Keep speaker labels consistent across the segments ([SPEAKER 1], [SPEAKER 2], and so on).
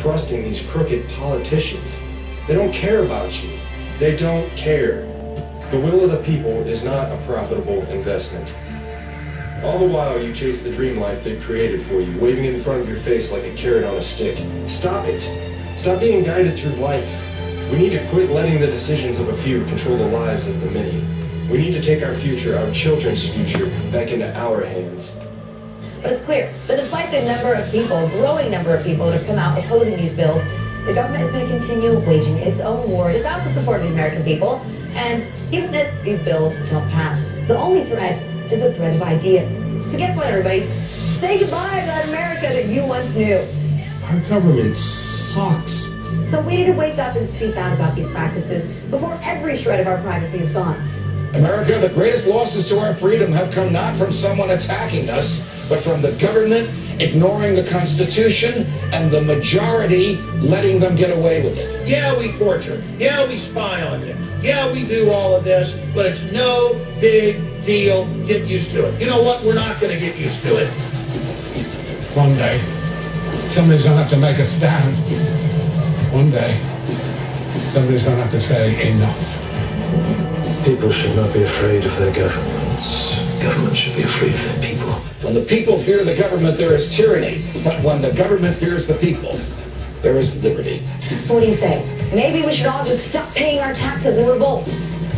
[SPEAKER 1] trusting these crooked politicians. They don't care about you. They don't care. The will of the people is not a profitable investment. All the while you chase the dream life they've created for you, waving in front of your face like a carrot on a stick. Stop it. Stop being guided through life. We need to quit letting the decisions of a few control the lives of the many. We need to take our future, our children's future, back into our hands.
[SPEAKER 2] But it's clear that despite the growing number of people that have come out opposing these bills, the government is going to continue waging its own war without the support of the American people. And even if these bills don't pass, the only threat is the threat of ideas. So guess what, everybody? Say goodbye to that America that you once knew.
[SPEAKER 1] Our government sucks.
[SPEAKER 2] So we need to wake up and speak out about these practices before every shred of our privacy is gone.
[SPEAKER 3] America, the greatest losses to our freedom have come not from someone attacking us, but from the government ignoring the Constitution and the majority letting them get away with it.
[SPEAKER 4] Yeah, we torture. Yeah, we spy on you. Yeah, we do all of this, but it's no big deal. Get used to it. You know what? We're not going to get used to it.
[SPEAKER 5] One day, somebody's going to have to make a stand. One day, somebody's going to have to say enough.
[SPEAKER 6] People should not be afraid of their governments. Governments should be afraid of their people.
[SPEAKER 3] When the people fear the government, there is tyranny. But when the government fears the people, there is liberty.
[SPEAKER 2] So what do you say? Maybe we should all just stop paying our taxes and revolt.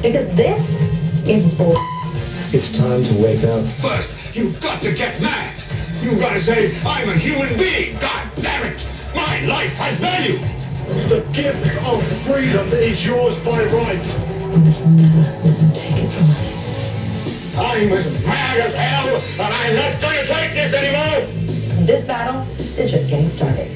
[SPEAKER 2] Because this is bull.
[SPEAKER 1] It's time to wake up.
[SPEAKER 5] First, you've got to get mad. You've got to say, I'm a human being. God damn it. My life has value.
[SPEAKER 4] The gift of freedom is yours by right.
[SPEAKER 7] We must never let them take it from us.
[SPEAKER 5] I'm as mad as hell, and I'm not going to take this anymore.
[SPEAKER 2] This battle is just getting started.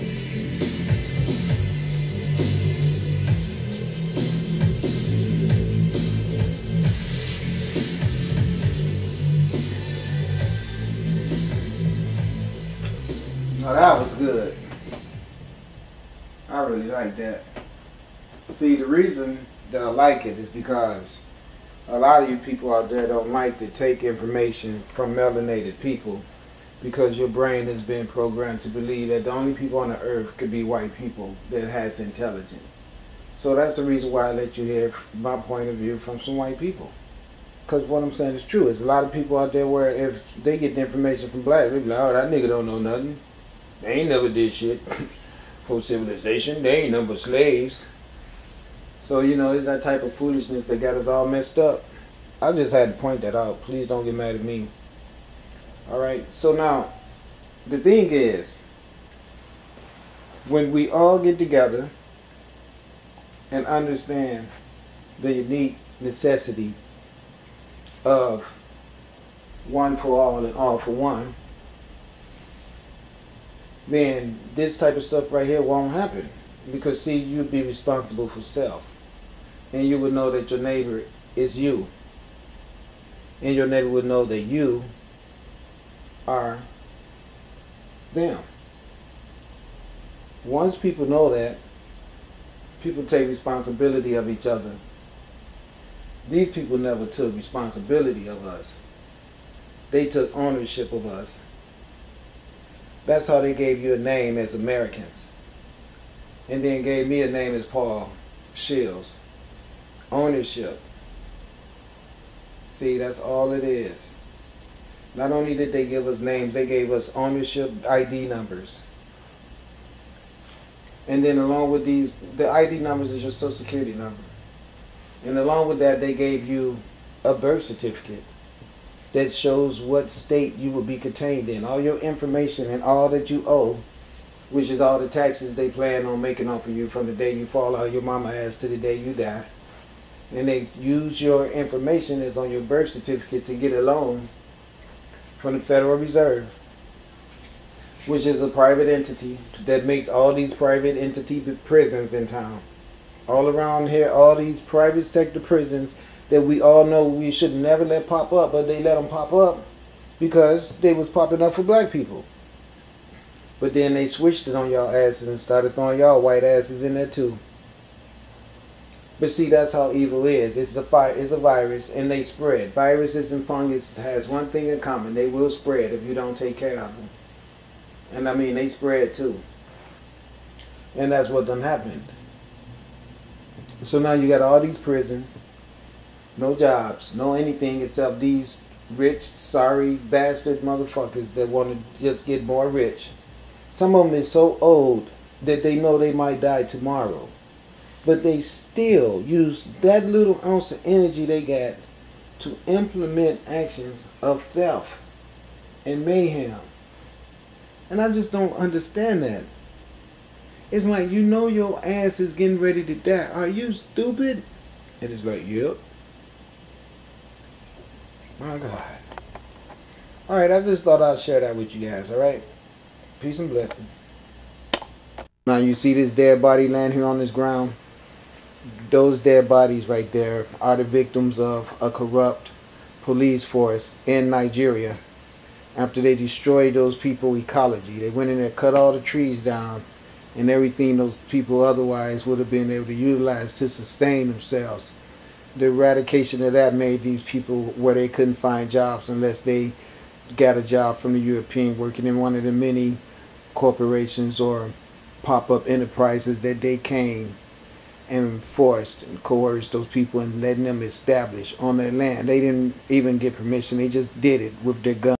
[SPEAKER 8] Now that was good. I really like that. See, the reason that I like it is because a lot of you people out there don't like to take information from melanated people because your brain has been programmed to believe that the only people on the earth could be white people that has intelligence. So that's the reason why I let you hear my point of view from some white people. Because what I'm saying is true. There's a lot of people out there where if they get the information from black, they be like, oh, that nigga don't know nothing. They ain't never did shit for civilization. They ain't nothing but slaves. So, you know, it's that type of foolishness that got us all messed up. I just had to point that out. Please don't get mad at me. Alright, so now, the thing is, when we all get together and understand the unique necessity of one for all and all for one, then this type of stuff right here won't happen. Because see, you'd be responsible for self. And you would know that your neighbor is you. And your neighbor would know that you are them. Once people know that, people take responsibility of each other. These people never took responsibility of us. They took ownership of us. That's how they gave you a name as Americans. And then gave me a name as Paul Shields. Ownership. See, that's all it is. Not only did they give us names, they gave us ownership ID numbers. And then along with these, the ID numbers is your social security number. And along with that, they gave you a birth certificate that shows what state you will be contained in. All your information and all that you owe, which is all the taxes they plan on making off of you from the day you fall out of your mama's ass to the day you die. And they use your information that's on your birth certificate to get a loan from the Federal Reserve, which is a private entity that makes all these private entity prisons in town. All around here, all these private sector prisons that we all know we should never let pop up, but they let them pop up because they was popping up for black people. But then they switched it on y'all asses and started throwing y'all white asses in there too. But see, that's how evil is. It's a virus, and they spread. Viruses and fungus has one thing in common. They will spread if you don't take care of them. And I mean, they spread too. And that's what done happened. So now you got all these prisons, no jobs, no anything except these rich, sorry, bastard motherfuckers that want to just get more rich. Some of them is so old that they know they might die tomorrow. But they still use that little ounce of energy they got to implement actions of theft and mayhem. And I just don't understand that. It's like, you know your ass is getting ready to die. Are you stupid? And it's like, yep. My God. Alright, I just thought I'd share that with you guys, alright? Peace and blessings. Now you see this dead body laying here on this ground? Those dead bodies right there are the victims of a corrupt police force in Nigeria. After they destroyed those people's ecology, they went in there, cut all the trees down and everything those people otherwise would have been able to utilize to sustain themselves. The eradication of that made these people where they couldn't find jobs unless they got a job from the European, working in one of the many corporations or pop-up enterprises that they came and forced and coerced those people and letting them establish on their land. They didn't even get permission. They just did it with their guns.